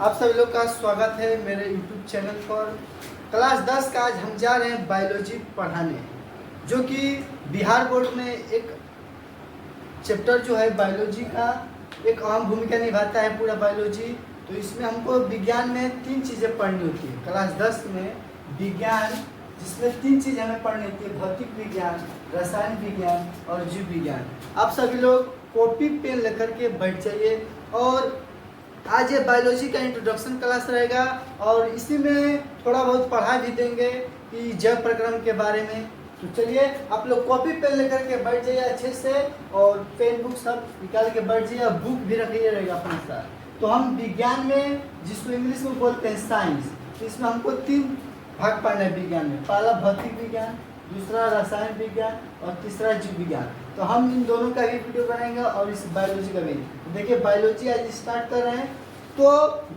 आप सभी लोग का स्वागत है मेरे YouTube चैनल पर। क्लास 10 का आज हम जा रहे हैं बायोलॉजी पढ़ाने, जो कि बिहार बोर्ड में एक चैप्टर जो है बायोलॉजी का एक अहम भूमिका निभाता है पूरा बायोलॉजी। तो इसमें हमको विज्ञान में 3 चीज़ें पढ़नी होती है। क्लास 10 में विज्ञान जिसमें 3 चीज़ हमें पढ़नी होती है, भौतिक विज्ञान, रसायन विज्ञान और जीव विज्ञान। आप सभी लोग कॉपी पेन लेकर के बैठ जाइए। और आज ये बायोलॉजी का इंट्रोडक्शन क्लास रहेगा और इसी में थोड़ा बहुत पढ़ा भी देंगे कि जैव प्रक्रम के बारे में। तो चलिए आप लोग कॉपी पेन लेकर के बैठ जाइए अच्छे से, और पेन बुक सब निकाल के बैठ जाइए, बुक भी रखिए रहेगा अपने साथ। तो हम विज्ञान में, जिसको इंग्लिश में बोलते हैं साइंस, तो इसमें हमको 3 भाग पढ़ना है विज्ञान में। पहला भौतिक विज्ञान, दूसरा रसायन विज्ञान और तीसरा जीव विज्ञान। तो हम इन दोनों का भी वीडियो बनाएंगे और इस बायोलॉजी का भी। तो देखिए बायोलॉजी आज स्टार्ट कर रहे हैं। तो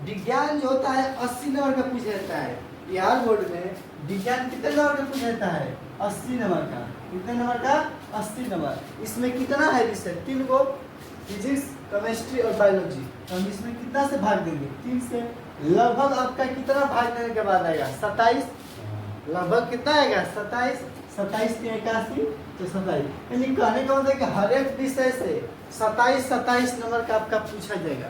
विज्ञान जो होता है 80 नंबर का पूछ जाता है। बिहार बोर्ड में विज्ञान कितने नंबर का पूछ जाता है? 80 नंबर का। कितने नंबर का? 80 नंबर। इसमें कितना है विषय? 3 गो, फिजिक्स, केमिस्ट्री और बायोलॉजी। तो हम इसमें कितना से भाग देंगे? 3 से। लगभग आपका कितना भाग देने के बाद आएगा? 27। लगभग कितना आएगा? 27। 27 के 81 तो 27। यानी कहने का मतलब है कि हर एक विषय से 27 नंबर का आपका पूछा जाएगा।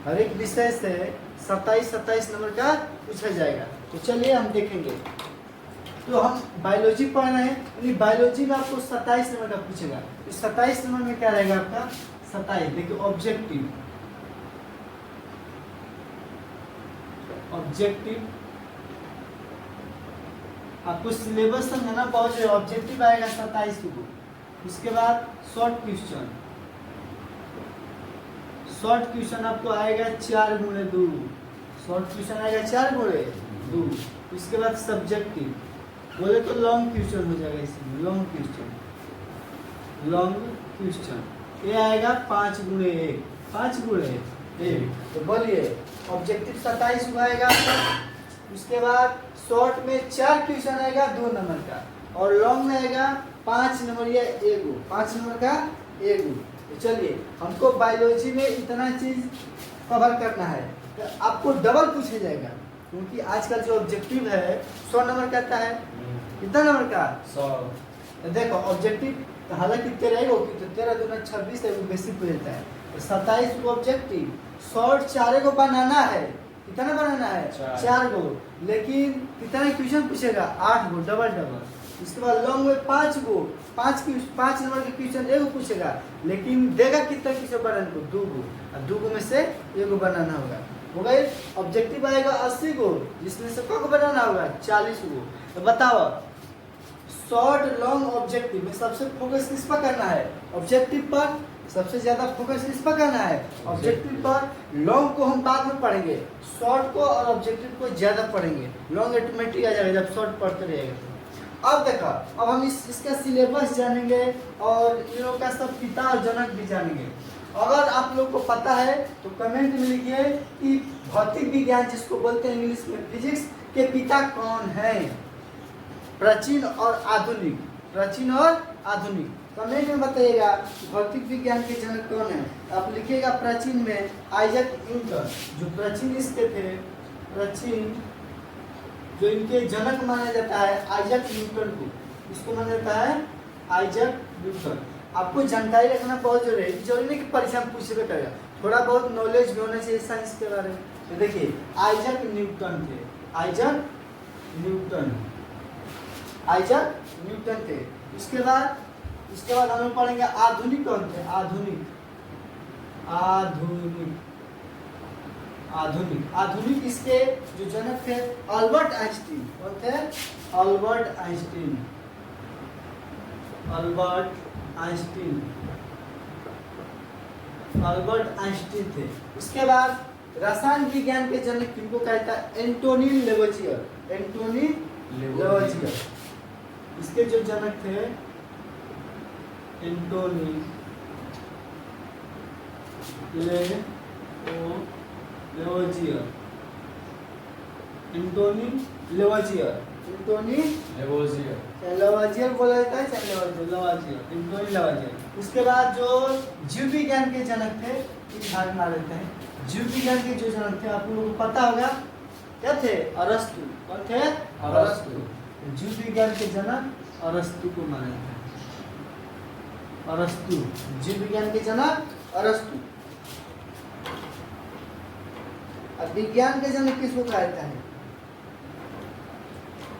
हर एक विषय से 27 नंबर का पूछा जाएगा। तो चलिए हम देखेंगे। तो हम बायोलॉजी पढ़ रहे हैं, यानी बायोलॉजी में आपको 27 नंबर का पूछेगा। तो 27 नंबर में क्या रहेगा आपका? 27। देखिए ऑब्जेक्टिव, आपको सिलेबस समझना बहुत है। ऑब्जेक्टिव आएगा 27 को। उसके बाद शॉर्ट क्वेश्चन आपको आएगा 4x2। शॉर्ट क्वेश्चन आएगा 4x2। उसके बाद सब्जेक्टिव बोले तो लॉन्ग क्वेश्चन हो जाएगा। इसमें लॉन्ग क्वेश्चन ये आएगा 5x1। 5x1। तो बोलिए ऑब्जेक्टिव 27 को आएगा आपका। उसके बाद शॉर्ट में 4 क्वेश्चन आएगा 2 नंबर का, और लॉन्ग में आएगा 5 नंबर या 5 नंबर का 1। तो चलिए हमको बायोलॉजी में इतना चीज कवर करना है। तो आपको डबल पूछा जाएगा, क्योंकि आजकल जो ऑब्जेक्टिव है 100 नंबर का आता है। कितना नंबर का? 100। तो देखो ऑब्जेक्टिव हालांकि 13 होगी, तो 13 दूना 26 है, वो बेसिक हो जाता है। तो 27 को ऑब्जेक्टिव, शॉर्ट 4 को बनाना है। कितना बनाना है? 4 गो। लेकिन कितना क्वेश्चन पूछेगा? 8 गो, डबल। इसके बाद लॉन्ग में 5 गो, 5 नंबर के क्वेश्चन 1 गो पूछेगा, लेकिन देगा कितना क्वेश्चन बनाने को? 2 गो। और 2 गो में से 1 गो बनाना होगा। हो गए। ऑब्जेक्टिव आएगा 80 गो, जिसमें से कब बनाना होगा? 40 गो। तो बताओ शॉर्ट लॉन्ग ऑब्जेक्टिव में सबसे फोकस किस पर करना है? ऑब्जेक्टिव पर सबसे ज्यादा फोकस किस पर करना है? ऑब्जेक्टिव पर। लॉन्ग को हम बाद में पढ़ेंगे, शॉर्ट को और ऑब्जेक्टिव को ज्यादा पढ़ेंगे। लॉन्ग ऑटोमेटिक आ जाएगा जब शॉर्ट पढ़ते रहेगा। तो अब देखो, अब हम इसका सिलेबस जानेंगे और इन लोगों का सब पिता और जनक भी जानेंगे। अगर आप लोग को पता है तो कमेंट में लिखिए कि भौतिक विज्ञान, जिसको बोलते हैं इंग्लिश में फिजिक्स, के पिता कौन है? प्राचीन और आधुनिक। कमेंट में बताइएगा भौतिक विज्ञान के जनक कौन है। आप लिखिएगा प्राचीन में आइजैक न्यूटन, जो प्राचीन इसके थे, जो इनके जनक माना जाता है आइजैक न्यूटन को। इसको माना जाता है आइजैक न्यूटन। आपको जानकारी रखना बहुत जरूरी है। जरूरी नहीं कि परीक्षा में पूछे करेगा, थोड़ा बहुत नॉलेज भी होना चाहिए साइंस के बारे में। तो देखिए आइजैक न्यूटन थे। इसके बाद हम लोग पढ़ेंगे आधुनिक कौन थे? आधुनिक इसके जो जनक थे अल्बर्ट आइंस्टीन। कौन थे? अल्बर्ट आइंस्टीन थे। उसके बाद रसायन विज्ञान के जनक किनको कहता है? एंटोनी लेवोजियर। इसके जो जनक थे एंटोनी लेवोजियर बोला जाता है, लेवोजियर। उसके बाद जो जीव विज्ञान के जनक थे, 3 भाग में आ लेते हैं। जीव विज्ञान के जो जनक थे आप लोगों को पता होगा, क्या थे? अरस्तु। कौन थे? अरस्तु। जीव विज्ञान के जनक अरस्तु को माना जाता है। अरस्तु, जीव विज्ञान के जनक अरस्तु। अब विज्ञान के जनक किसको कहा जाता है?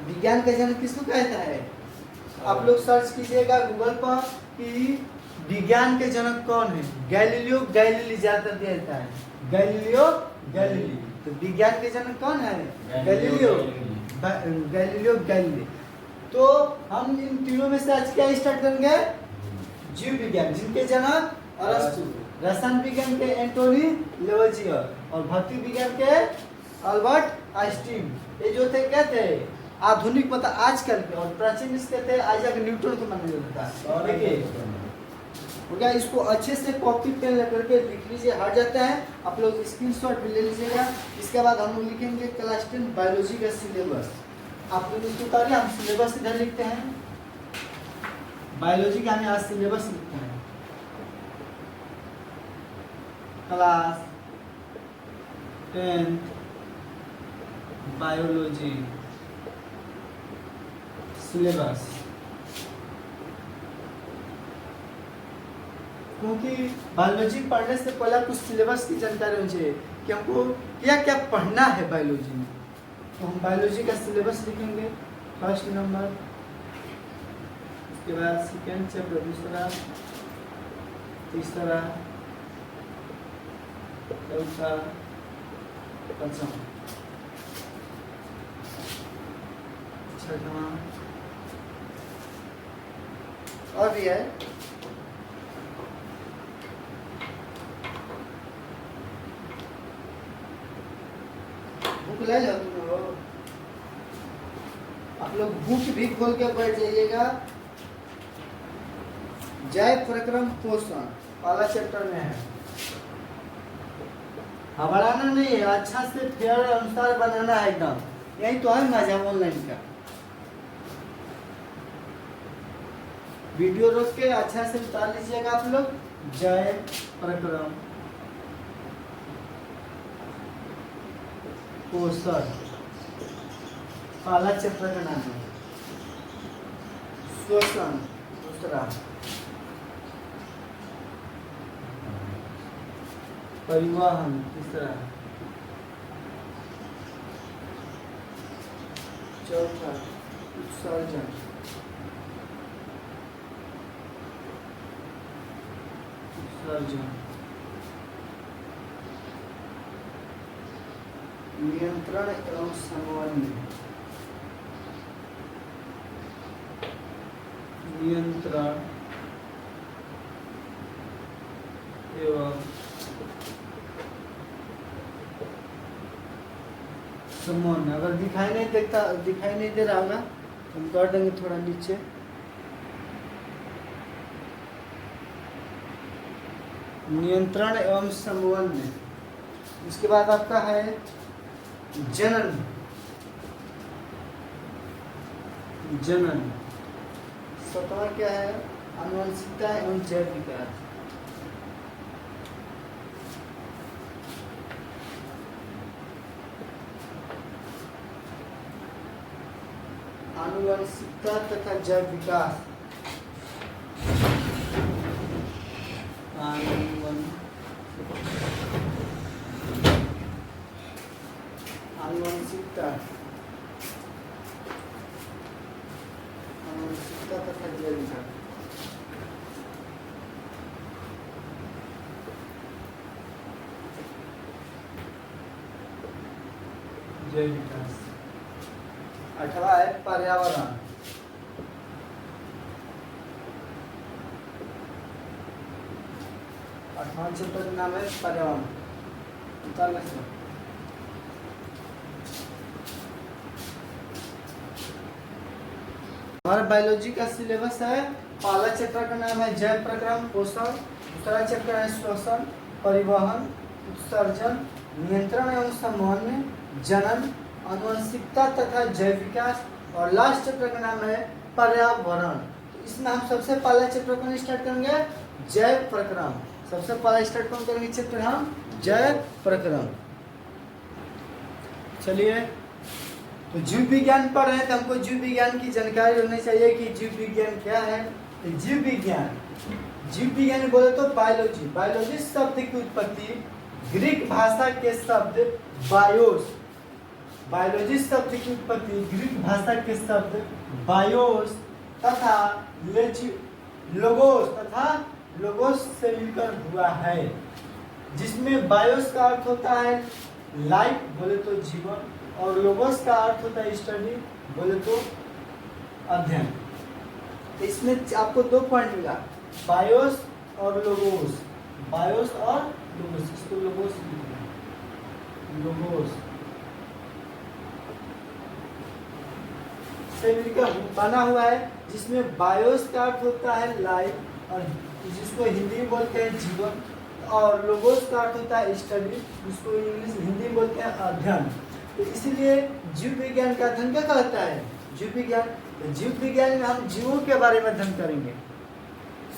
विज्ञान का जनक किसको कहा जाता है? आप लोग सर्च कीजिएगा गूगल पर कि विज्ञान के जनक कौन है। गैलीलियो गैलीली ज्यादातर दिया जाता है, गैलीलियो गैलीली। तो विज्ञान के जनक कौन है? Galileo Galileo Galilei. तो हम इन तीनों में से आज क्या स्टार्ट करेंगे? जीव विज्ञान, जिनके जनक अरस्तु, रसायन विज्ञान के एंटोनी लेवोजियर और भौतिक विज्ञान के अल्बर्ट आइंस्टीन। ये जो थे क्या थे? आधुनिक मतलब आजकल के, और प्राचीन इसके थे आइजैक न्यूटन को माना जाता है। देखिए हो गया, इसको अच्छे से कॉपी पेन लेकर के लिख लीजिए, हट जाता है। आप लोग स्क्रीनशॉट भी ले लीजिएगा। इसके बाद हम लोग लिखेंगे क्लास 10 बायोलॉजी का सिलेबस। आप लोग इसको उतारिए, हम सिलेबस इधर लिखते हैं। बायोलॉजी का हम यहाँ सिलेबस लिखते हैं। Class 10 biology syllabus. क्योंकि बायोलॉजी पढ़ने से पहले कुछ सिलेबस की जानकारी होनी चाहिए कि हमको क्या क्या पढ़ना है बायोलॉजी में। तो हम बायोलॉजी का सिलेबस लिखेंगे, फर्स्ट नंबर, उसके बाद सेकेंड चैप्टर, दूसरा, तीसरा, चौथा, पांचवा, छठवां, और भी है। बुक ले लो तुम लोग, आप लोग बुक भी खोल के बैठ जाइएगा। जय प्रक्रम पोषण पहला चैप्टर में है। घबराना नहीं है, अच्छा से फेयर अनुसार बनाना है एकदम। यही तो है मजा ऑनलाइन का। वीडियो रोक के अच्छा से उतार लीजिएगा आप लोग। जय प्रक्रम पोषण पहला चैप्टर का नाम है। श्वसन दूसरा, परिवहन तीसरा, चौथा उत्सर्जन, नियंत्रण एवं समन्वय, नियंत्रण एवं समन्वय। अगर दिखाई नहीं दे रहा होगा तो हम कर देंगे थोड़ा नीचे। नियंत्रण एवं समन्वय। इसके बाद आपका है जनन, जनन। सत्रह क्या है? आनुवंशिकता एवं जैव विकास। आनुवंशिकता तथा जैव विकास। आनुवंशिकता तथा जैव विकास। जैव विकास। अठवा है पर्यावरण। आठवां चैप्टर का नाम है पर्यावरण। हमारा बायोलॉजी का सिलेबस है। पहला चैप्टर का नाम है जैव प्रक्रम पोषण, दूसरा चैप्टर है श्वसन, परिवहन, उत्सर्जन, नियंत्रण एवं समन्वय, जनन, आनुवंशिकता तथा जैव विकास, और लास्ट चैप्टर का नाम है पर्यावरण। तो इसमें हम सबसे पहला चैप्टर को स्टार्ट करेंगे जैव प्रक्रम। सबसे पहला स्टार्ट कौन करेंगे चैप्टर हम जय प्रकरण। चलिए, तो जीव विज्ञान पढ़ रहे हैं तो हमको जीव विज्ञान की जानकारी होनी चाहिए कि जीव विज्ञान क्या है। तो जीव विज्ञान बोले तो बायोलॉजी। बायोलॉजी शब्द की उत्पत्ति ग्रीक भाषा के शब्द बायोस, बायोलॉजी शब्द की उत्पत्ति ग्रीक भाषा के शब्द बायोस तथा लोगोस से मिलकर हुआ है, जिसमें बायोस का अर्थ होता है लाइफ बोले तो जीवन, और लोगोस का अर्थ होता है स्टडी बोले तो अध्ययन। इसमें आपको 2 पॉइंट मिला, बायोस और लोगोस। बायोस और लोगोस, इसको लोगोस से मिलकर बना हुआ है, जिसमें बायोस का अर्थ होता है लाइफ, और जिसको हिंदी में बोलते हैं जीवन, और लोगोस का अर्थ होता है स्टडी, जिसको इंग्लिश हिंदी में बोलते हैं अध्ययन। तो इसीलिए जीव विज्ञान का अध्ययन क्या कहलाता है? जीव विज्ञान। तो जीव विज्ञान में हम जीवों के बारे में अध्ययन करेंगे,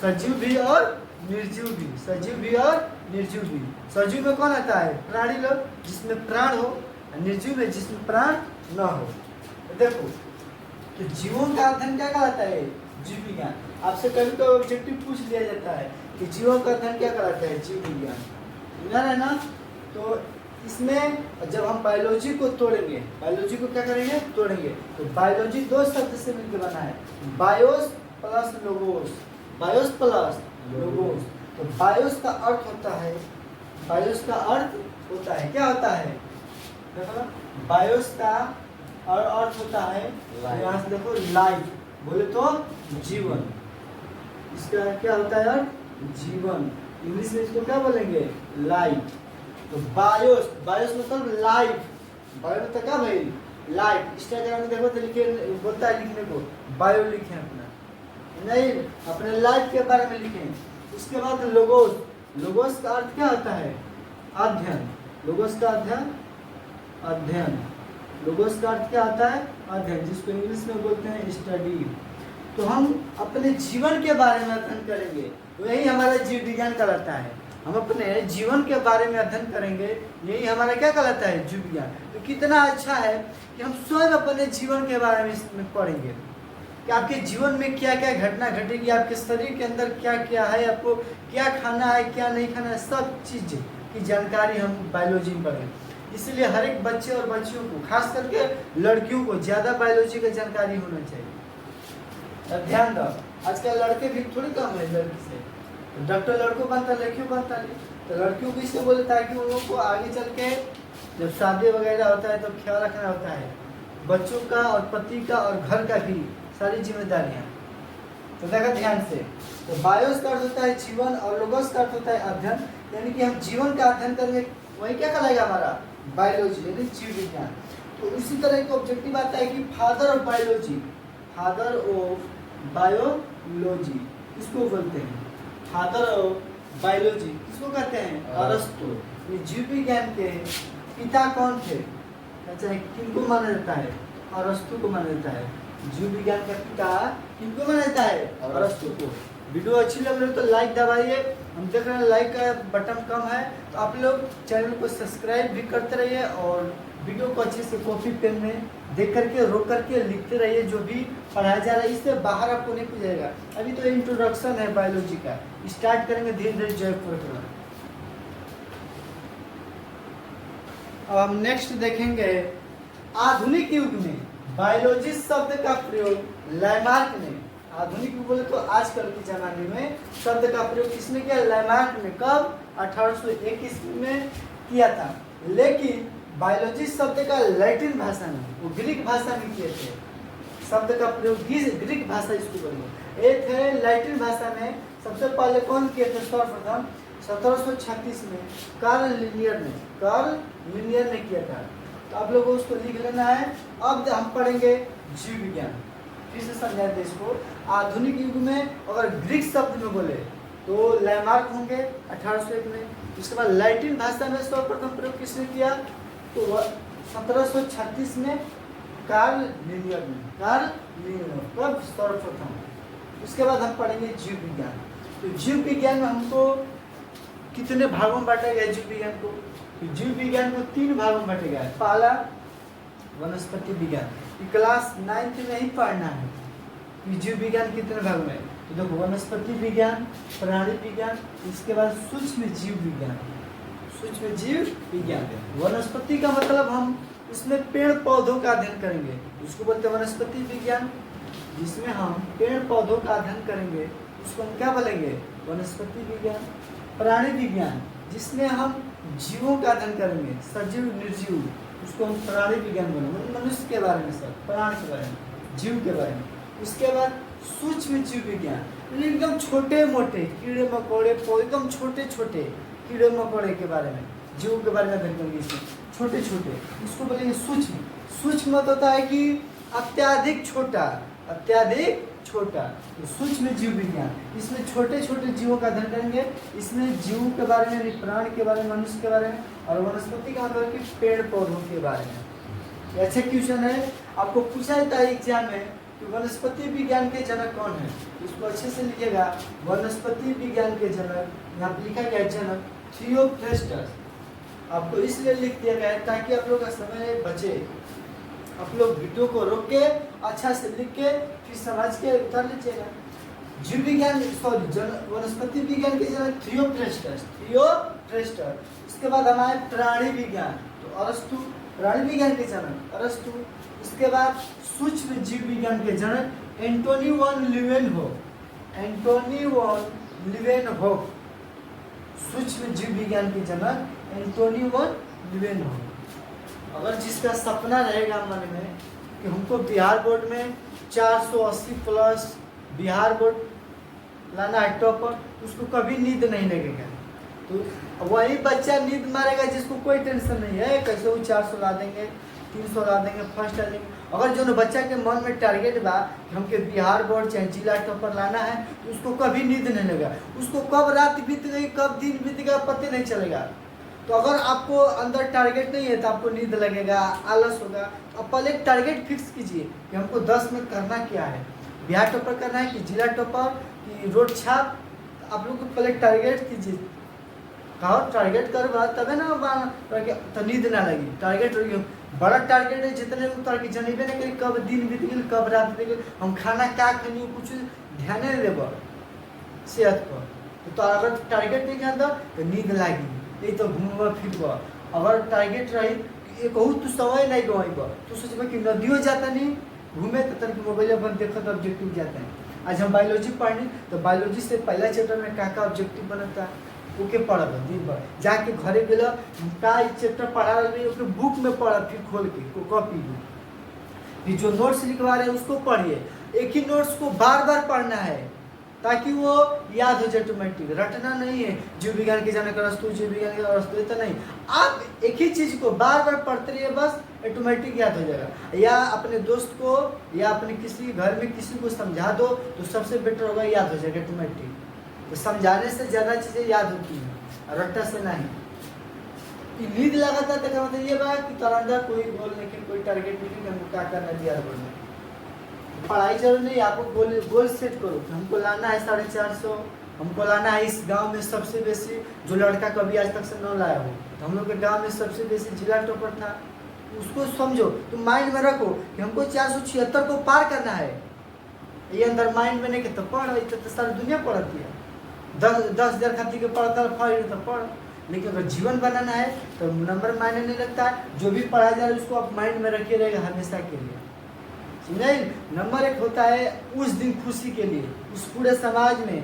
सजीव भी और निर्जीव भी। सजीव भी और निर्जीव भी। सजीव में कौन आता है? प्राणी लोग जिसमें प्राण हो, निर्जीव में जिसमें प्राण न हो। तो देखो, तो जीवों का अध्ययन क्या कहलाता है? जीव विज्ञान। आपसे कभी तो ऑब्जेक्टिव पूछ लिया जाता है कि जीवों का अध्ययन क्या कहलाता है? जीव विज्ञान है ना। तो इसमें जब हम बायोलॉजी को तोड़ेंगे, बायोलॉजी को क्या करेंगे? तोड़ेंगे। तो बायोलॉजी 2 शब्द से मिलकर बना है, BIOS plus logos. BIOS plus logos. तो बायोस का अर्थ होता है, बायोस का अर्थ होता है, क्या होता है? देखो, बायोस का और अर्थ होता है, यहाँ से देखो, लाइफ बोले तो जीवन। इसका क्या होता है अर्थ? जीवन। इंग्लिश में इसको क्या बोलेंगे? लाइफ। तो बायोस, बायोस मतलब लाइफ। बायो मतलब क्या भाई? लाइफ। इंस्टाग्राम में देखो तो लिखे, बोलता है लिखने को बायो लिखे अपना, नहीं अपने लाइफ के बारे में लिखें। उसके बाद लोगोस। लोगोस का अर्थ क्या होता है? अध्ययन। लोगोस का अध्ययन। लोगोस का अर्थ क्या होता है? अध्ययन, जिसको इंग्लिश में बोलते हैं स्टडी। तो हम अपने जीवन के बारे में अध्ययन करेंगे, वही हमारा जीव विज्ञान कहलाता है। हम अपने जीवन के बारे में अध्ययन करेंगे, यही हमारा क्या कहलाता है? जीव विज्ञान। तो कितना अच्छा है कि हम स्वयं अपने जीवन के बारे में इसमें पढ़ेंगे कि आपके जीवन में क्या क्या घटना घटेगी, आपके शरीर के अंदर क्या क्या है, आपको क्या खाना है, क्या नहीं खाना है, सब चीज़ की जानकारी हम बायोलॉजी में पढ़ेंगे। इसलिए हर एक बच्चे और बच्चियों को, खास करके लड़कियों को, ज़्यादा बायोलॉजी की जानकारी होना चाहिए। अब ध्यान दो, आजकल लड़के भी थोड़ी कम है लड़की से। डॉक्टर लड़कों बनता, लड़कियों बनता नहीं। तो लड़कियों को इसलिए बोलता है कि उन लोगों को आगे चल के जब शादी वगैरह होता है तो ख्याल रखना होता है बच्चों का और पति का और घर का भी, सारी जिम्मेदारियाँ। तो देखा ध्यान से। तो बायोस का अर्थ होता है जीवन और लोगोस का अर्थ होता है अध्ययन, यानी कि हम जीवन का अध्ययन करेंगे, वही क्या कहलाएगा हमारा? बायोलॉजी, यानी जीव विज्ञान। तो इसी तरह एक ऑब्जेक्टिव आता है कि father of biology, father of biology इसको बोलते हैं। फादर ऑफ बायोलॉजी किसको कहते हैं? अरस्तु। ये जीव विज्ञान के पिता कौन थे? अच्छा, किनको माना जाता है? अरस्तु को माना जाता है। जीव विज्ञान का पिता किनको माना जाता है? अरस्तु को। वीडियो अच्छी लग रही है तो लाइक दबाइए। हम देख रहे हैं लाइक का बटन कम है, तो आप लोग चैनल को सब्सक्राइब भी करते रहिए और वीडियो को अच्छे से कॉपी पेन में देख करके, रोक करके लिखते रहिए। जो भी पढ़ाया जा रहा है इससे बाहर आपको नहीं पूछेगा। अभी तो इंट्रोडक्शन है बायोलॉजी का, स्टार्ट करेंगे धीरे धीरे जय प्रकरण। अब हम नेक्स्ट देखेंगे, आधुनिक युग में बायोलॉजी शब्द का प्रयोग लैमार्क ने, आधुनिक युग बोले तो आजकल के जमाने में, शब्द का प्रयोग किसने किया? लैमार्क ने। कब? 1821 में किया था। लेकिन बायोलॉजी शब्द का लैटिन भाषा में, वो ग्रीक भाषा में किए थे। शब्द का प्रयोग ग्रीक भाषा इसको बोलेंगे। एक है लैटिन भाषा में सबसे पहले कौन किए थे? सर्वप्रथम 1736 में कार्ल लिनियर ने किया था। तो आप लोगों को उसको लिख लेना है। अब हम पढ़ेंगे जीव विज्ञान, फिर से समझाते इसको। आधुनिक युग में अगर ग्रीक शब्द में बोले तो लैमार्क होंगे 1801 में। इसके बाद लैटिन भाषा में सर्वप्रथम प्रयोग किसने किया? तो 1736 में कार्ल लिनियर ने, कब? सर्वप्रथम। उसके बाद हम पढ़ेंगे जीव विज्ञान। तो जीव विज्ञान में हमको कितने भागों में बांटा गया है जीव विज्ञान को? जीव विज्ञान को 3 भागों में बांटा गया है। पहला वनस्पति विज्ञान, क्लास 9th में ही पढ़ना है कि जीव विज्ञान कितने भाग में है। तो देखो वनस्पति विज्ञान, प्राणी विज्ञान, इसके बाद सूक्ष्म जीव विज्ञान। सूक्ष्म जीव विज्ञान, वनस्पति का मतलब हम इसमें पेड़ पौधों का अध्ययन करेंगे, उसको बोलते हैं वनस्पति विज्ञान। जिसमें हम पेड़ पौधों का अध्ययन करेंगे उसको हम क्या बोलेंगे? वनस्पति विज्ञान। प्राणी विज्ञान, जिसमें हम जीवों का अध्ययन करेंगे, सजीव निर्जीव, उसको हम प्राणी विज्ञान बोलेंगे। मनुष्य के बारे में, सब प्राण के बारे में, जीव के बारे में। उसके बाद सूक्ष्म जीव विज्ञान, एकदम छोटे मोटे कीड़े मकोड़े, एकदम छोटे छोटे कीड़े मकोड़े के बारे में, जीव के बारे में अध्ययन करेंगे। इसमें छोटे छोटे, इसको बोलेंगे सूक्ष्म। सूक्ष्म मतलब होता है कि अत्याधिक छोटा, अत्याधिक छोटा, तो सूक्ष्म जीव विज्ञान। इसमें छोटे छोटे जीवों का अध्ययन करेंगे। इसमें जीवों के बारे में, प्राण के बारे में, मनुष्य के बारे में, और वनस्पति का मतलब कि पेड़ पौधों के बारे में। अच्छा क्वेश्चन है, आपको पूछा जाता है एग्जाम में कि वनस्पति विज्ञान के जनक कौन है? इसको अच्छे से लिखिएगा। वनस्पति विज्ञान के जनक, यहाँ पे लिखा गया जनक थियोफ्रेस्टस। आपको इसलिए लिख दिया गया है ताकि आप लोग का समय बचे। आप लोग वीडियो को रोक के अच्छा से लिख के फिर समझ के उतर लीजिएगा। जीव विज्ञान, सॉरी, वनस्पति विज्ञान के जनक थियोफ्रेस्टस, थियोफ्रेस्टस। इसके बाद हमारे प्राणी विज्ञान, तो अरस्तु, प्राणी विज्ञान के जनक अरस्तु। इसके बाद सूक्ष्म जीव विज्ञान के जनक एंटोनी वन लीवेनहोफ, एंटोनी वन लीवेनहोफ। सूक्ष्म जीव विज्ञान के जनक एंटोनी वन लीवेनहोफ। अगर जिसका सपना रहेगा मन में कि हमको बिहार बोर्ड में 480 प्लस बिहार बोर्ड लाना है टॉपर, उसको कभी नींद नहीं लगेगा। तो वही बच्चा नींद मारेगा जिसको कोई टेंशन नहीं है, कैसे वो 400 ला देंगे, 300 ला देंगे, फर्स्ट आ देंगे। अगर जो बच्चा के मन में टारगेट बा कि हमके बिहार बोर्ड चाहे जिला टॉपर लाना है, तो उसको कभी नींद नहीं लगेगा। उसको कब रात बीत गई, कब दिन बीत गया, पता नहीं चलेगा। तो अगर आपको अंदर टारगेट नहीं है तो आपको नींद लगेगा, आलस होगा। अब पहले एक टारगेट फिक्स कीजिए कि हमको 10 में करना क्या है, बिहार टॉपर करना है कि जिला टॉपर कि रोड छाप। आप लोग को पहले टारगेट कीजिए, कहो टारगेट करवा तबे ना तो नींद ना लगी। टारगेट रही बड़ा टारगेट है, जितने उतर के जनेबे नहीं करी कब दिन बीत गई, कब रात बीत गई, हम खाना क्या खानी, कुछ ध्यान नहीं देव सेहत पर। तो अगर टारगेट नहीं जानता तो नींद लागी, नहीं तो घूमब फिरब। अगर टारगेट रही एक तो समय नहीं गवाब, तो सोचब कि नदियों जाता नहीं घूमे तो तक मोबाइल बंद देखो तो ऑब्जेक्टिव जाता है। आज हम बायोलॉजी पढ़नी तो बायोलॉजी से पहला चैप्टर में क्या ऑब्जेक्टिव बनता है ओके पढ़ब दिन भर जाके घरे गल का चैप्टर पढ़ा रही ओके बुक में पढ़ा, फिर खोल के कॉपी में फिर जो नोट्स लिखवा रहे हैं उसको पढ़िए। एक ही नोट्स को बार बार पढ़ना है ताकि वो याद हो जाए ऑटोमेटिक। रटना नहीं है जीव विज्ञान के जाने का अरस्तु, जीव विज्ञान के अरस्तु, तो नहीं। आप एक ही चीज को बार बार पढ़ते रहिए, बस ऑटोमेटिक याद हो जाएगा। या अपने दोस्त को या अपने किसी घर में किसी को समझा दो तो सबसे बेटर होगा, याद हो जाएगा ऑटोमेटिक। तो समझाने से ज़्यादा चीज़ें याद होती हैं, रट्टा से नहीं। नींद लगा था तो मतलब ये बात कि तरंदा कोई गोल नहीं, कोई टारगेट नहीं कि हमको क्या करना दिया बोलना। पढ़ाई जरूर नहीं, आपको गोल सेट करो कि हमको लाना है 450, हमको लाना है इस गांव में सबसे बेसी जो लड़का कभी आज तक से न लाया हो। तो हम लोग के गांव में सबसे बेसी जिला टॉपर था, उसको समझो, तुम माइंड में रखो कि हमको 476 को पार करना है। ये अंदर माइंड में नहीं कि तो पढ़, तो सारी दुनिया पढ़ती है। 10,000 खाती के पढ़ता है तो पढ़, लेकिन अगर जीवन बनाना है तो नंबर मायने नहीं लगता है। जो भी पढ़ा जा रहा है उसको आप माइंड में रखिए रहेगा हमेशा के लिए, नहीं। नंबर 1 होता है उस दिन खुशी के लिए, उस पूरे समाज में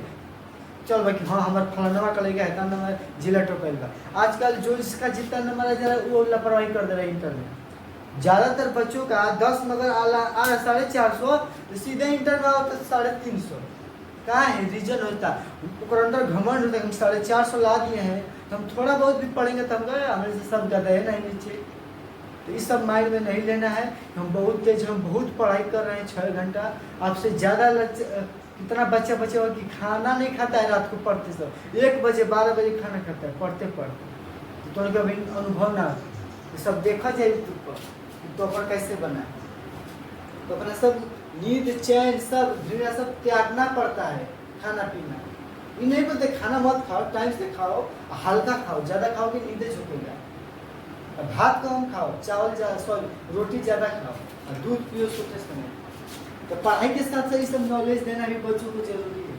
चल भाई हाँ हमारा फलाना का लेगा है नंबर जिला टॉपर का। आजकल जो इसका जितना नंबर आ जा रहा है वो लापरवाही कर दे रहा है इंटर में। ज़्यादातर बच्चों का 10 मगर आ रहा 450 तो सीधे इंटर में होता है 350। कहाँ है रीजन होता है अंदर घमंड होता है, हम 450 ला दिए हैं तो हम थोड़ा बहुत भी पढ़ेंगे तो हम गए हमें से सब गए है नहीं नीचे। तो इस सब माइंड में नहीं लेना है। हम बहुत तेज, हम बहुत पढ़ाई कर रहे हैं 6 घंटा, आपसे ज़्यादा कितना बच्चा होगा कि खाना नहीं खाता है रात को पढ़ते सब 1 बजे 12 बजे खाना खाता है पढ़ते पढ़ते। तो कभी अनुभव ना तो सब देखा जाए यूट्यूब पर टॉपर कैसे बना है। तो अपना सब नींद चैन सब घृणा सब त्यागना पड़ता है, खाना पीना ये नहीं बोलते खाना मत खाओ, टाइम से खाओ, हल्का खाओ, ज़्यादा खाओगे नींदे झुकेगा। भात कम खाओ, चावल सॉरी रोटी ज़्यादा खाओ और दूध पियो सोते समय। तो पढ़ाई के साथ साथ ये सब नॉलेज देना भी बच्चों को जरूरी है।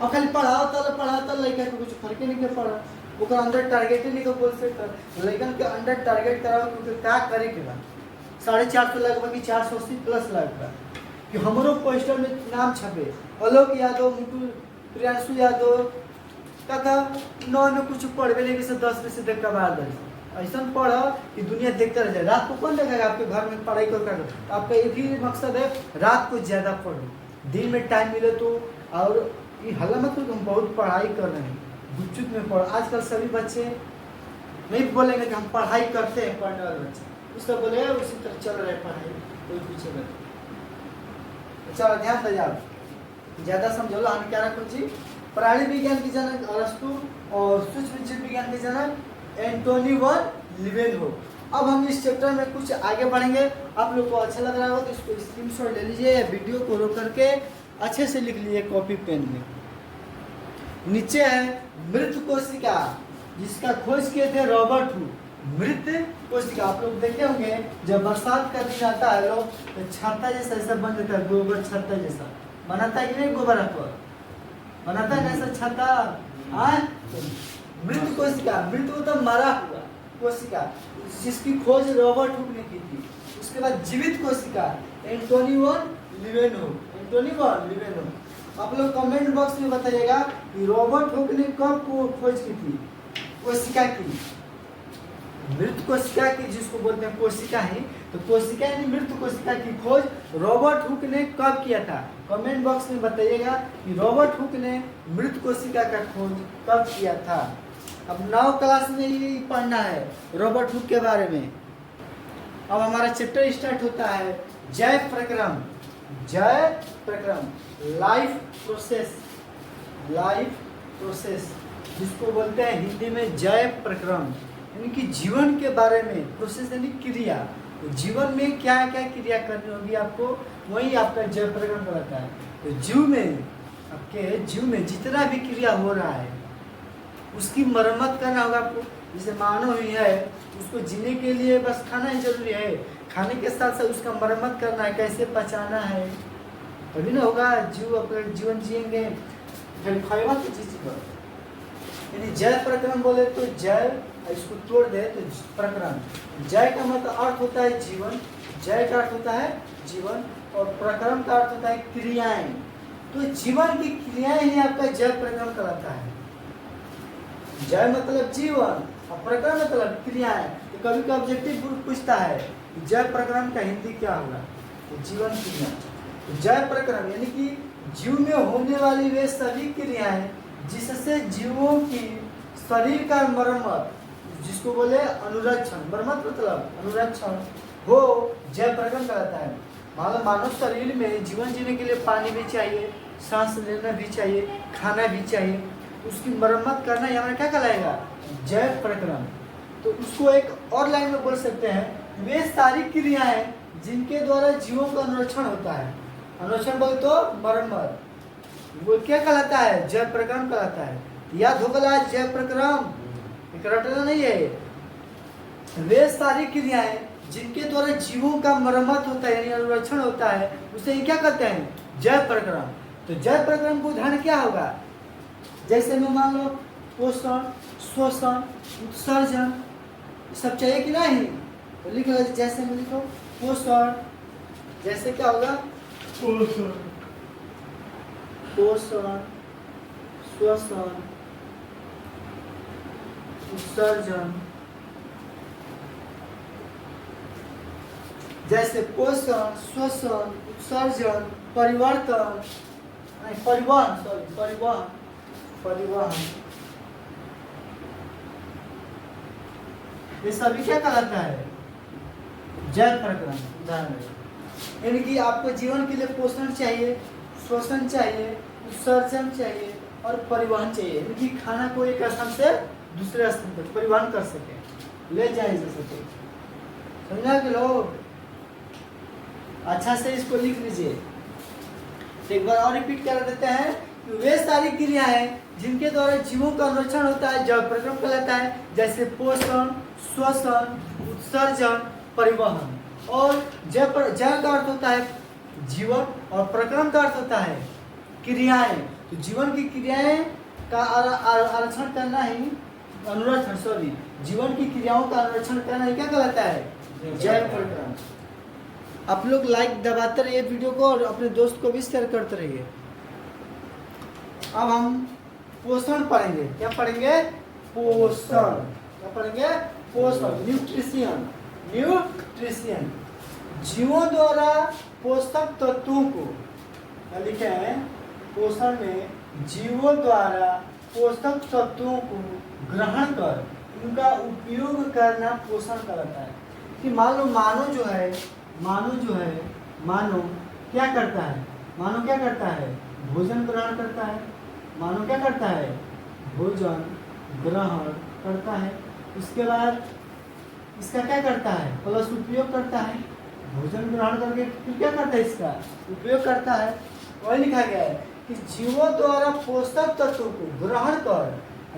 और खाली पढ़ाता लड़का को कुछ फर्क नहीं के पड़ा, वो अंदर टारगेट ही नहीं को बोल सकता। लेकिन के अंदर टारगेट कराओ क्योंकि क्या करे के बाद 450 लगभग 480 प्लस लगभग कि हमारो पोस्टर में नाम छपे, आलोक यादव, मुकुल, प्रियांशु यादव तथा 9 में कुछ पढ़वे नहीं कि 10 में से देख कर बाहर दे ऐसा पढ़ो कि दुनिया देखते रह जाए। रात को कौन देखेगा आपके घर में पढ़ाई कर आपका एक ही मकसद है, रात को ज़्यादा पढ़ो, दिन में टाइम मिले तो। और ये हल्ला मत करो हम बहुत पढ़ाई कर रहे हैं, गुपचुप में पढ़ो। आजकल सभी बच्चे नहीं बोलेंगे कि हम पढ़ाई करते हैं, पढ़ने वाले बच्चे उसका बोले उसी तरह चल रहे पढ़ाई, कोई पीछे बैठे। चलो ध्यान दे जाओ, ज़्यादा समझो लो। हानिकारक कुछ प्राणी विज्ञान के जनक अरस्तु और सूक्ष्म जीव विज्ञान के जनक एंटोनी वन लीवेनहोफ। अब हम इस चैप्टर में कुछ आगे बढ़ेंगे। आप लोग को अच्छा लग रहा हो तो इसको स्क्रीनशॉट ले लीजिए या वीडियो को रोक करके अच्छे से लिख लीजिए कॉपी पेन में। नीचे है मृत कोशिका, जिसका खोज किए थे रॉबर्ट हुक। मृत कोशिका आप लोग देखे होंगे, जब बरसात का दिन आता है लोग तो छाता जैसा ऐसा बन जाता है, गोबर छाता जैसा बनाता है कि नहीं, गोबर पर बनाता है ऐसा छाता। मृत कोशिका, मृत मतलब मरा हुआ कोशिका, जिसकी खोज रॉबर्ट हुक ने की थी। उसके बाद जीवित कोशिका एंटोनी वन लीवेनहोफ, एंटोनी वन लीवेनहोफ। आप लोग कमेंट बॉक्स में बताइएगा कि रॉबर्ट हुक ने कब खोज की थी कोशिका की, मृत कोशिका की, जिसको बोलते हैं कोशिका ही। तो कोशिका यानी मृत कोशिका की खोज रॉबर्ट हुक ने कब किया था? कमेंट बॉक्स में बताइएगा कि रॉबर्ट हुक ने मृत कोशिका का खोज कब किया था। अब 9 क्लास में ही पढ़ना है रॉबर्ट हुक के बारे में। अब हमारा चैप्टर स्टार्ट होता है जैव प्रक्रम, जैव प्रक्रम, लाइफ प्रोसेस, लाइफ प्रोसेस जिसको बोलते हैं हिंदी में जैव प्रक्रम, यानी कि जीवन के बारे में। प्रोसेस यानी क्रिया, तो जीवन में क्या क्या क्रिया करनी होगी आपको, वही आपका जैव प्रक्रम कहलाता है। तो जीव में, आपके जीव में जितना भी क्रिया हो रहा है उसकी मरम्मत करना होगा आपको। जैसे मानव ही है, उसको जीने के लिए बस खाना ही जरूरी है, खाने के साथ साथ उसका मरम्मत करना है, कैसे पचाना है, तभी ना होगा जीव अपना जीवन जिएंगे। फिर खाएगा तो जीजिएगा। यानी जैव प्रक्रम बोले तो जैव, इसको तोड़ दे तो प्रक्रम। जय का मतलब अर्थ होता है जीवन, जय का अर्थ होता है जीवन, और प्रक्रम का अर्थ होता है क्रियाएं। तो जीवन की क्रियाएं ही आपका जैव प्रक्रम कहलाता है। जय मतलब जीवन और प्रक्रम मतलब क्रियाएं। तो कभी कभी ऑब्जेक्टिव पूछता है जय प्रक्रम का हिंदी क्या होगा, तो जीवन क्रिया। तो जय प्रक्रम यानी कि जीव में होने वाली वे सभी क्रियाएं जिससे जीवों की शरीर का मरम्मत, जिसको बोले अनुरक्षण, मरम्मत मतलब अनुरक्षण हो, जय प्रक्रम कहलाता है। मानव शरीर में जीवन जीने के लिए पानी भी चाहिए, सांस लेना भी चाहिए, खाना भी चाहिए, उसकी मरम्मत करना ये हमारा क्या कहलाएगा, जैव प्रक्रम। तो उसको एक और लाइन में बोल सकते हैं वे सारी क्रियाएं जिनके द्वारा जीवों का अनुरक्षण होता है। अनुरक्षण बोले तो मरम्मत, वो क्या कहलाता है, जैव प्रक्रम कहलाता है। याद होगा जैव प्रक्रम रटना नहीं है। वे सारी क्रियाएं जिनके द्वारा जीवों का मरम्मत होता है यानी अनुरक्षण होता है, उसे क्या कहते हैं, जैव प्रक्रम। तो जैव प्रक्रम को उदाहरण क्या होगा, जैसे में मान लो पोषण, शोषण, उत्सर्जन सब चाहिए कि नहीं, तो लिख लो। जैसे में लिखो पोषण, जैसे क्या होगा पोषण, पोषण, शोषण, उत्सर्जन। जैसे पोषण, शोषण, उत्सर्जन, परिवर्तन, परिवहन, सॉरी परिवहन, परिवहन, ये सभी क्या कहलाता है, जैव प्रक्रम। उदाहरण यानी कि आपको जीवन के लिए पोषण चाहिए, शोषण चाहिए, उत्सर्जन चाहिए और परिवहन चाहिए, यानी कि खाना को एक स्थान से दूसरे स्थान तक परिवहन कर सके, ले जाए जा सके। समझा कि लोग, अच्छा से इसको लिख लीजिए। एक बार और रिपीट कर देते हैं कि वे सारी क्रियाएं जिनके द्वारा जीवों का अनुरक्षण होता है जल प्रक्रम कहलाता है, जैसे पोषण, श्वसन, उत्सर्जन, परिवहन। और जल का अर्थ होता है जीवन और प्रक्रम का अर्थ होता है क्रियाएं। तो जीवन की क्रियाएं का आरक्षण करना ही अनुरक्षण, सॉरी, जीवन की क्रियाओं का अनुरक्षण करना ही क्या कहलाता है? जैव प्रक्रम। आप लोग लाइक दबाते रहिए वीडियो को और अपने दोस्त को भी शेयर करते रहिए। अब हम पोषण पढ़ेंगे। क्या पढ़ेंगे? पोषण। क्या पढ़ेंगे? पोषण, न्यूट्रिशन। न्यूट्रिशन जीवों द्वारा पोषक तत्वों को, क्या लिखे हैं? पोषण में जीवों द्वारा पोषक तत्वों को ग्रहण कर उनका उपयोग करना पोषण कहलाता है। कि मानो क्या करता है? मानो क्या करता है? भोजन ग्रहण करता है। मानो क्या करता है? भोजन ग्रहण करता है। उसके बाद इसका क्या करता है? प्लस उपयोग करता है। भोजन ग्रहण करके फिर क्या करता है? इसका उपयोग करता है। वही लिखा गया है कि जीवों द्वारा पोषक तत्वों को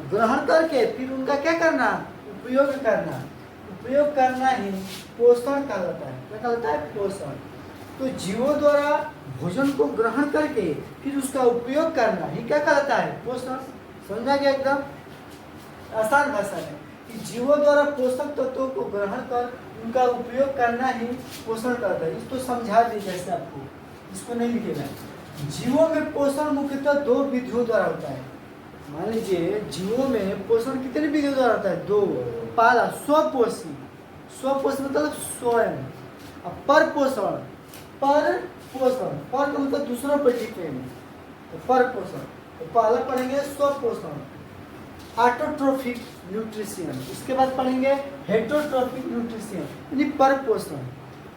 ग्रहण करके फिर उनका क्या करना? उपयोग करना। उपयोग करना ही पोषण कहलाता है। क्या कहलाता है? पोषण। तो जीवों द्वारा भोजन को ग्रहण करके फिर उसका उपयोग करना ही क्या कहलाता है? पोषण। समझा गया? एकदम आसान भाषा में कि जीवों द्वारा पोषक तत्वों को ग्रहण कर उनका उपयोग करना ही पोषण कहलाता है। इसको समझा दीजिए जैसे आपको, इसको नहीं लिखेगा। जीवों में पोषण मुख्यतः 2 विधियों द्वारा होता है। मान लीजिए जीवों में पोषण कितनी विधियों द्वारा होता है? 2। पहला स्वपोषी। स्वपोषी मतलब स्वयं। अब पर पोषण पर का मतलब दूसरों पर डिपेंड। तो पर पोषण, तो पहला पढ़ेंगे स्वपोषण, ऑटोट्रोफिक न्यूट्रिशन। इसके बाद पढ़ेंगे हेटरोट्रोफिक न्यूट्रिशन, यानी पर पोषण।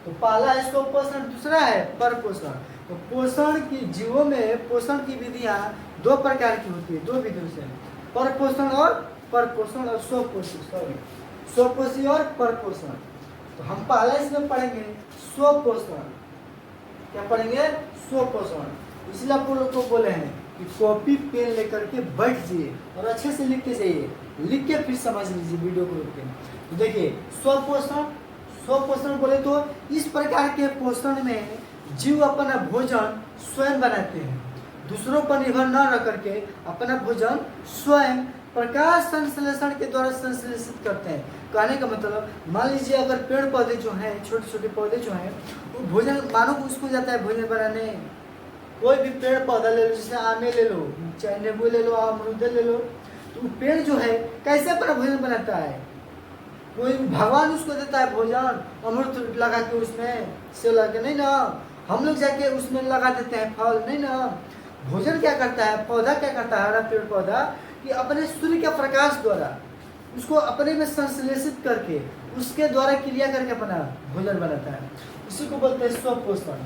तो पहला है स्वपोषण, दूसरा है पर पोषण। तो पोषण की जीवों में पोषण की विधियां 2 प्रकार की होती है, 2 विधियों से, पर पोषण और पर पोषण और स्वपोषी, स्वपोषी और पर पोषण। तो हम पहला इसमें पढ़ेंगे स्वपोषण। क्या पढ़ेंगे? स्वपोषण। इसलिए आप लोग को बोले हैं कि कॉपी पेन लेकर के बैठ जाइए और अच्छे से लिखते जाइए, लिख के फिर समझ लीजिए वीडियो को रोक के। तो देखिए स्वपोषण बोले तो इस प्रकार के पोषण में जीव अपना भोजन स्वयं बनाते हैं, दूसरों पर निर्भर न रह करके अपना भोजन स्वयं प्रकाश संश्लेषण के द्वारा संश्लेषित करते हैं। कहने का मतलब, मान लीजिए अगर पेड़ पौधे जो हैं, छोटे छोटे पौधे जो हैं, वो भोजन मानो उसको जाता है भोजन बनाने। कोई भी पेड़ पौधा ले लो, जैसे आमे ले लो, चाहे नींबू ले लो, अमरूद ले लो, तो पेड़ जो है कैसे अपना भोजन बनाता है? कोई भगवान उसको देता है भोजन, अमृत लगा के उसमें से लगा के नहीं ना, हम लोग जाके उसमें लगा देते हैं फल, नहीं ना। भोजन क्या करता है? पौधा क्या करता है? हरा पेड़ पौधा कि अपने सूर्य के प्रकाश द्वारा उसको अपने में संश्लेषित करके उसके द्वारा क्रिया करके अपना भोजन बनाता है। इसी को बोलते हैं स्वपोषण।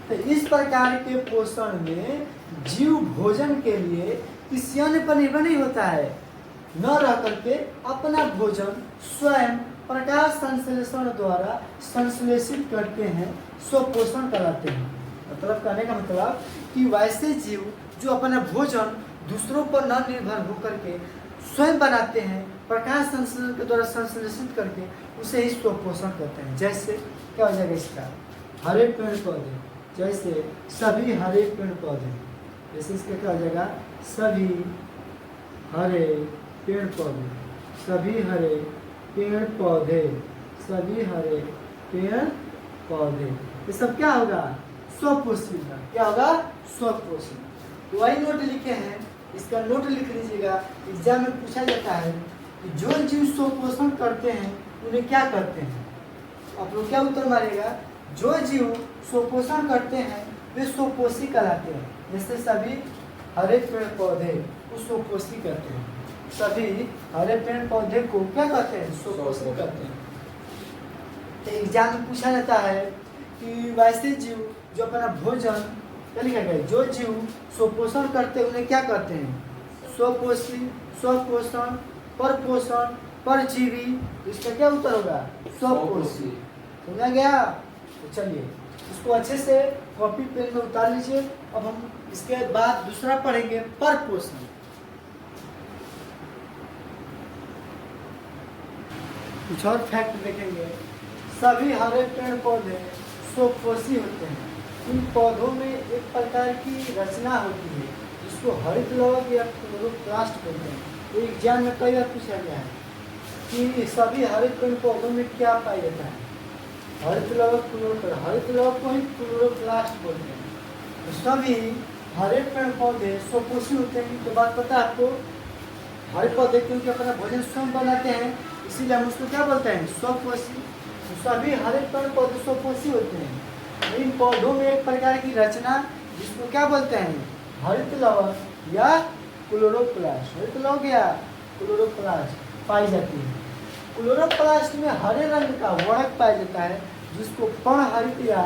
तो इस प्रकार के पोषण में जीव भोजन के लिए किसी अन्य पर निर्भर नहीं होता है, न रह करके अपना भोजन स्वयं प्रकाश संश्लेषण द्वारा संश्लेषित करते हैं, स्वपोषण कराते हैं। मतलब कहने का मतलब कि वैसे जीव जो अपना भोजन दूसरों पर न निर्भर होकर के स्वयं बनाते हैं, प्रकाश संश्लेषण के द्वारा संश्लेषित करके, उसे ही स्वपोषण कहते हैं। जैसे क्या हो जाएगा इसका? हरे पेड़ पौधे, जैसे सभी हरे पेड़ पौधे, जैसे इसका क्या हो जाएगा? सभी हरे पेड़ पौधे, सभी हरे पेड़ पौधे, सभी हरे पेड़ पौधे, ये सब क्या होगा? स्वपोषी। क्या होगा? स्वपोषी। तो वही नोट लिखे हैं, इसका नोट लिख लीजिएगा। एग्जाम में पूछा जाता है कि जो जीव स्वपोषण करते हैं उन्हें क्या करते हैं? आप लोग क्या उत्तर मारिएगा? जो जीव स्वपोषण करते हैं वे स्वपोषी कहलाते हैं। जैसे सभी हरे पेड़ पौधे को स्वपोषी कहते हैं, सभी हरे पेड़ पौधे को क्या कहते हैं? स्वपोषी कहते हैं। तो एग्जाम में पूछा जाता है कि वैसे जीव जो अपना भोजन, क्या लिखा गया? जो जीव स्वपोषण करते हैं उन्हें क्या करते हैं? स्वपोषी, स्वपोषण, परपोषण, परजीवी। इसका क्या उत्तर होगा? स्वपोषी। समझा गया? तो चलिए इसको अच्छे से कॉपी पेन में उतार लीजिए। अब हम इसके बाद दूसरा पढ़ेंगे पर पोषण। कुछ और फैक्ट देखेंगे। सभी हरे पेड़ पौधे स्वपोषी होते हैं। इन पौधों में एक प्रकार की रचना होती है जिसको हरित लवक या क्लोरोप्लास्ट कहते हैं। तो एग्जाम में कई बार पूछा गया है कि सभी हरे पेड़ पौधों में क्या पाया जाता है। हरित लवक क्लोरोप्लास्ट, हरित लवक को ही क्लोरोप्लास्ट बोलते हैं। तो सभी हरे पेड़ पौधे स्वपोषी होते हैं। तो बात पता है आपको, हरे पौधे क्योंकि अपना भोजन स्वयं बनाते हैं, इसीलिए हम उसको क्या बोलते हैं, स्वपोषी। तो सभी हरे पेड़ पौधे स्वपोषी होते हैं। इन पौधों में एक प्रकार की रचना जिसको क्या बोलते हैं, हरित लवक या क्लोरोप्लास्ट, हरित लवक या क्लोरोप्लास्ट पाई जाती है। क्लोरोप्लास्ट में हरे रंग का वर्णक पाया जाता है जिसको पर्णहरित या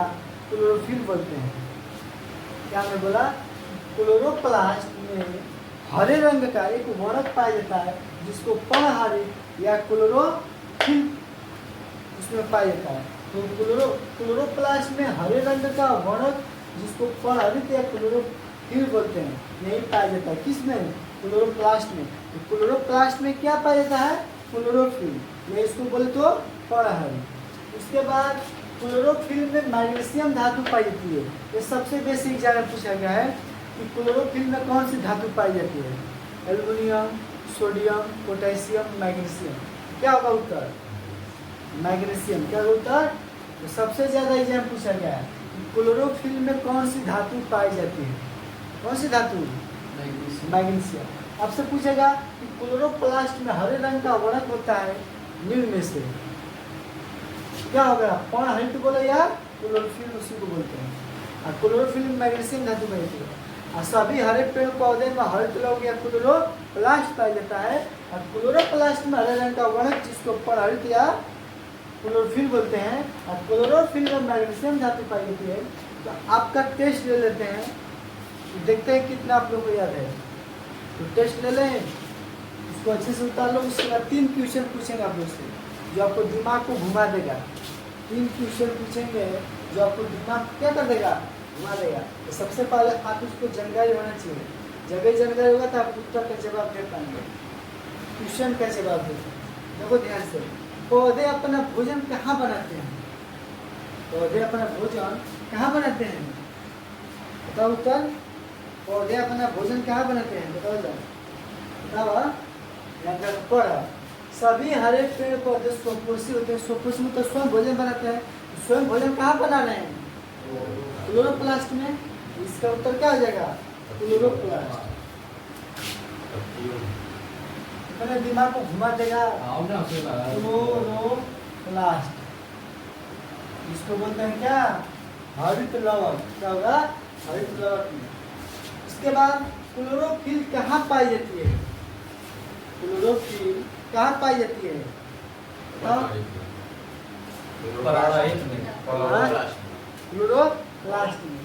क्लोरोफिल बोलते हैं। क्या मैं बोला, क्लोरोप्लास्ट में हरे रंग का एक वर्णक पाया जाता है जिसको पर्णहरित या क्लोरोफिल उसमें पाया जाता है। तो क्लोरोप्लास्ट में हरे रंग का वर्णक जिसको पर्णहरित या क्लोरोफिल बोलते हैं यही पाया जाता है। किसमें, क्लोरोप्लास्ट में। तो क्लोरोप्लास्ट में क्या पाया जाता है, क्लोरोफिल, ये इसको बोले तो पर्णहरित। उसके बाद क्लोरोफिल में मैग्नीशियम धातु पाई जाती है। ये सबसे बेसिक एग्जाम में पूछा गया है कि क्लोरोफिल में कौन सी धातु पाई जाती है, एल्युमिनियम, सोडियम, पोटेशियम, मैग्नीशियम। क्या होगा उत्तर, मैग्नीशियम। क्या होगा उत्तर, तो सबसे ज़्यादा एग्जाम पूछा गया है कि क्लोरोफिल में कौन सी धातु पाई जाती है, कौन सी धातु, मैग्नीशियम। आपसे पूछेगा कि क्लोरोप्लास्ट में हरे रंग का वर्णक होता है निम्न में से क्या होगा, पर्णहरित बोले या क्लोरोफिल, उसी को बोलते हैं। और क्लोरोफिल में मैग्नीशियम धातु पाई जाती है। और सभी हरे पेड़ पौधे में हरित लवक या क्लोरोप्लास्ट पाया जाता है। और क्लोरोप्लास्ट में हरे रंग का वर्णक जिसको पर्णहरित या क्लोरोफिल बोलते हैं। और क्लोरोफिल में मैग्नीशियम धातु पाई जाती है। तो आपका टेस्ट ले लेते हैं, देखते हैं कितना आप लोग को याद है। तो टेस्ट ले लें, उसको अच्छे से उतार लो। उसके बाद 3 क्वेश्चन पूछेंगे आप लोग से जो आपको दिमाग को घुमा देगा। 3 क्वेश्चन पूछेंगे जो आपको दिमाग क्या कर देगा, घुमा देगा। तो सबसे पहले आप उसको जानकारी होना चाहिए। जगह जानकारी होगा तो आप उत्तर का जवाब दे पाएंगे, क्वेश्चन का जवाब दे। देखो ध्यान से, पौधे अपना भोजन कहाँ बनाते हैं, पौधे अपना भोजन कहाँ बनाते हैं, बताओ उत्तर। पौधे अपना भोजन कहाँ बनाते हैं, बताओ जाओ, बताओ। पढ़ा, सभी हरे पेड़ पौधे स्वपोषी होते हैं। स्वपोषी में तो स्वयं भोजन बनाते हैं। स्वयं भोजन कहाँ बना रहे हैं, क्लोरोप्लास्ट में। इसका उत्तर क्या हो जाएगा, क्लोरोप्लास्ट। मैंने दिमाग को घुमा देगा, क्लोरोप्लास्ट। इसको बोलते हैं क्या, हरित लवक। क्या होगा, हरित लवक में। इसके बाद क्लोरोफिल कहाँ पाई जाती है, क्लोरोफिल कहाँ पाई जाती है, क्लोरोप्लास्ट में।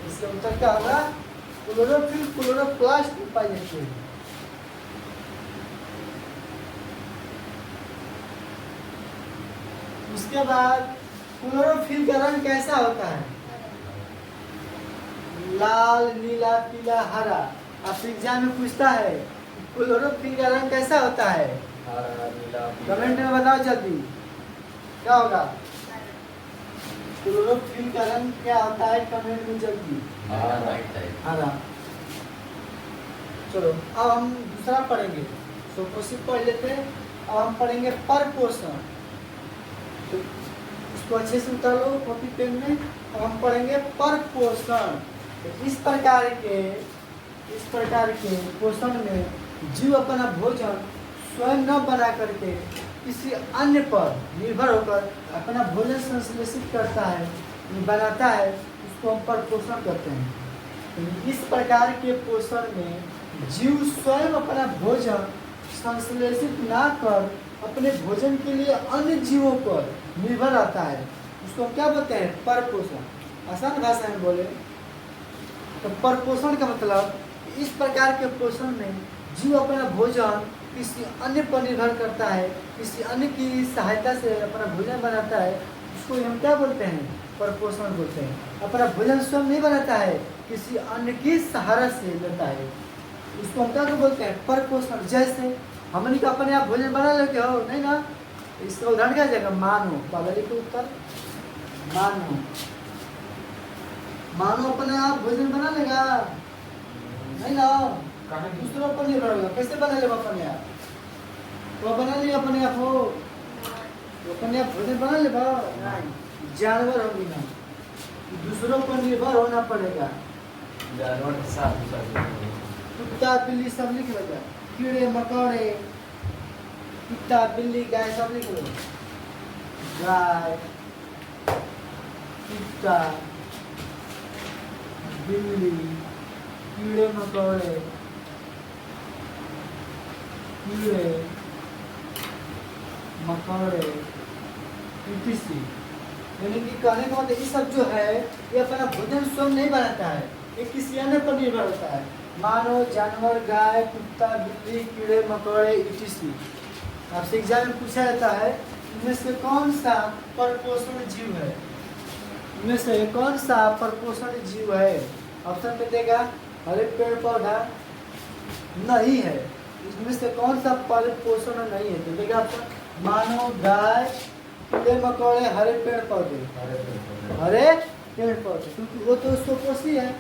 इसका उत्तर क्या होगा, क्लोरोफिल क्लोरोप्लास्ट में पाई जाती है। उसके बाद क्लोरोफिल का रंग कैसा होता है, लाल, नीला, पीला, हरा। आपसे एग्जाम में पूछता है क्लोरोफिल का रंग कैसा होता है, हरा, नीला, कमेंट में बताओ जल्दी क्या होगा। क्लोरोफिल का रंग क्या होता है, कमेंट में जल्दी। हरा। चलो अब हम दूसरा पढ़ेंगे, स्वपोषी पढ़ लेते हैं। अब हम पढ़ेंगे परपोषण। तो इसको अच्छे से उतार लो कॉपी पेन में। अब हम पढ़ेंगे परपोषण। तो इस प्रकार के पोषण में जीव अपना भोजन स्वयं न बना करके किसी अन्य पर निर्भर होकर अपना भोजन संश्लेषित करता है, बनाता है, उसको हम परपोषण कहते हैं। तो इस प्रकार के पोषण में जीव स्वयं अपना भोजन संश्लेषित ना कर अपने भोजन के लिए अन्य जीवों पर निर्भर रहता है, उसको हम क्या बोलते हैं, परपोषण। आसान भाषा में बोले तो परपोषण का मतलब इस प्रकार के पोषण में जीव अपना भोजन किसी अन्य पर निर्भर करता है, किसी अन्य की सहायता से अपना भोजन बनाता है, इसको हम क्या बोलते हैं, परपोषण बोलते हैं। अपना भोजन स्वयं नहीं बनाता है, किसी अन्य की सहारा से लेता है, इसको हम क्या बोलते हैं, परपोषण। जैसे हमने का अपने आप भोजन बना लेते हो नहीं ना, इसका उदाहरण क्या जाएगा, मानो। पहले लिखो उत्तर, मानो। मानो अपने आप भोजन बना लेगा नहीं ना, दूसरों पर निर्भर होगा। कैसे बना लेगा अपने आप, तो बना लिया अपने आप हो, तो अपने आप भोजन बना लेगा नहीं, जानवर होगी ना, दूसरों पर निर्भर होना पड़ेगा। जानवर के साथ कुत्ता बिल्ली सब लिख लो, कीड़े मकोड़े, कुत्ता बिल्ली गाय सब लिख लो, गाय कुत्ता बिल्ली कीड़े मकोड़े, कीड़े मकोड़े etc। यानी कि कहने का मतलब ये सब जो है ये अपना भोजन स्वयं नहीं बनाता है, ये किसी अन्य पर निर्भर होता है। मानव, जानवर, गाय, कुत्ता, बिल्ली, कीड़े मकोड़े etc। आपसे एग्जाम में पूछा जाता है इनमें से कौन सा परपोषण जीव है, इनमें से कौन सा परपोषण जीव है। ऑप्शन में देगा हरे पेड़ पौधा नहीं है, इसमें से कौन सा परपोषण नहीं है, तो देगा ऑप्शन मानव, गाय, कीड़े मकोड़े, हरे पेड़ पौधे, हरे पेड़ पौधे, क्योंकि वो तो स्वपोषी है।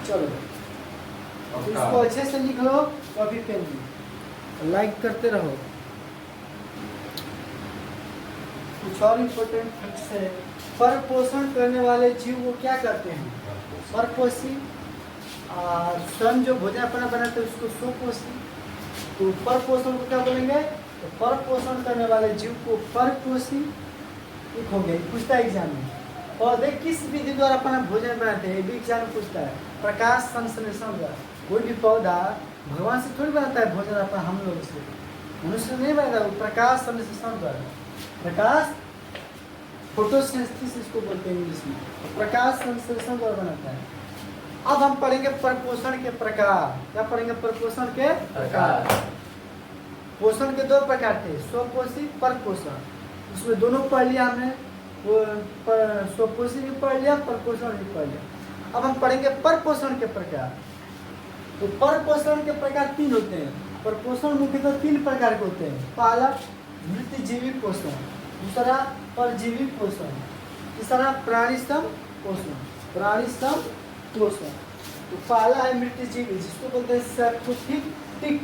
चलो इसको अच्छे से लिख लो, कॉपी पेन में लाइक करते रहो। कुछ और इम्पोर्टेंट फैक्ट्स है। परपोषण करने वाले जीव को क्या करते हैं, परपोषी। स्वयं जो भोजन अपना बनाते हैं उसको स्वपोषी। तो परपोषण को क्या बोलेंगे, तो परपोषण करने वाले जीव को परपोषी लिखोगे। पूछता है एग्जाम में, पौधे किस विधि द्वारा अपना भोजन बनाते हैं, भी एग्जाम में पूछता है। प्रकाश संश्लेषण द्वारा। कोई भी पौधा भगवान से थोड़ी बनाता है भोजन अपना, हम लोग से, मनुष्य नहीं बनाता, वो प्रकाश संश्लेषण द्वारा। प्रकाश फोटोसिंथेसिस इसको बोलते हैं इंग्लिश में, प्रकाश संश्लेषण द्वारा बनाता है। अब हम पढ़ेंगे परपोषण के प्रकार। क्या पढ़ेंगे, परपोषण के प्रकार। पोषण के दो प्रकार थे, स्वपोषी, परपोषण। उसमें दोनों पढ़ लिया हमने, वो स्वपोषी भी पढ़ लिया, परपोषण भी पढ़ लिया। अब हम पढ़ेंगे परपोषण के प्रकार। तो परपोषण के प्रकार 3 होते हैं। परपोषण मुख्यतः 3 प्रकार के होते हैं। पहला मृतजीवी पोषण, दूसरा परजीवी पोषण, तीसरा प्राणीसम पोषण। प्राणीसम पोषण तो पहला है मृतजीवी, जिसको बोलते हैं सैप्रोफिटिक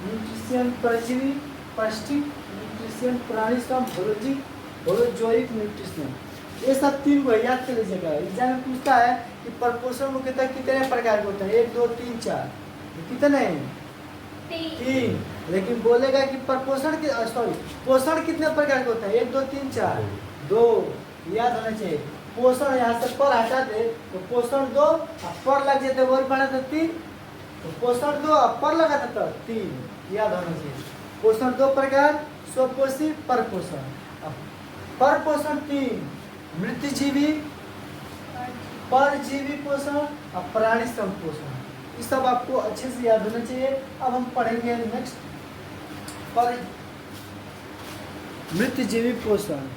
न्यूट्रिशन, परजीवी पौष्टिक न्यूट्रिशन, प्राणीसम होलोजिक होलोजोइक न्यूट्रिशन। ये सब 3 को याद कर लीजिएगा। एग्जाम में पूछता है कि परपोषण मुख्यतः कितने प्रकार के होते हैं, 1 2 3 4, कितने हैं, 3। लेकिन बोलेगा कि परपोषण के पोषण कितने प्रकार के होता है, 1 2 3 4, 2 याद होना चाहिए। पोषण यहाँ से पर हटा दे तो पोषण 2, अब पर लग जाते वो बना था 3, तो पोषण 2 अब पर लगा था 3, याद होना चाहिए। पोषण 2 प्रकार, स्वपोषी, परपोषण। परपोषण 3, मृतजीवी, परजीवी पोषण और प्राणीसम पोषण। ये सब आपको अच्छे से याद होना चाहिए। अब हम पढ़ेंगे नेक्स्ट पर मृतजीवी पोषण।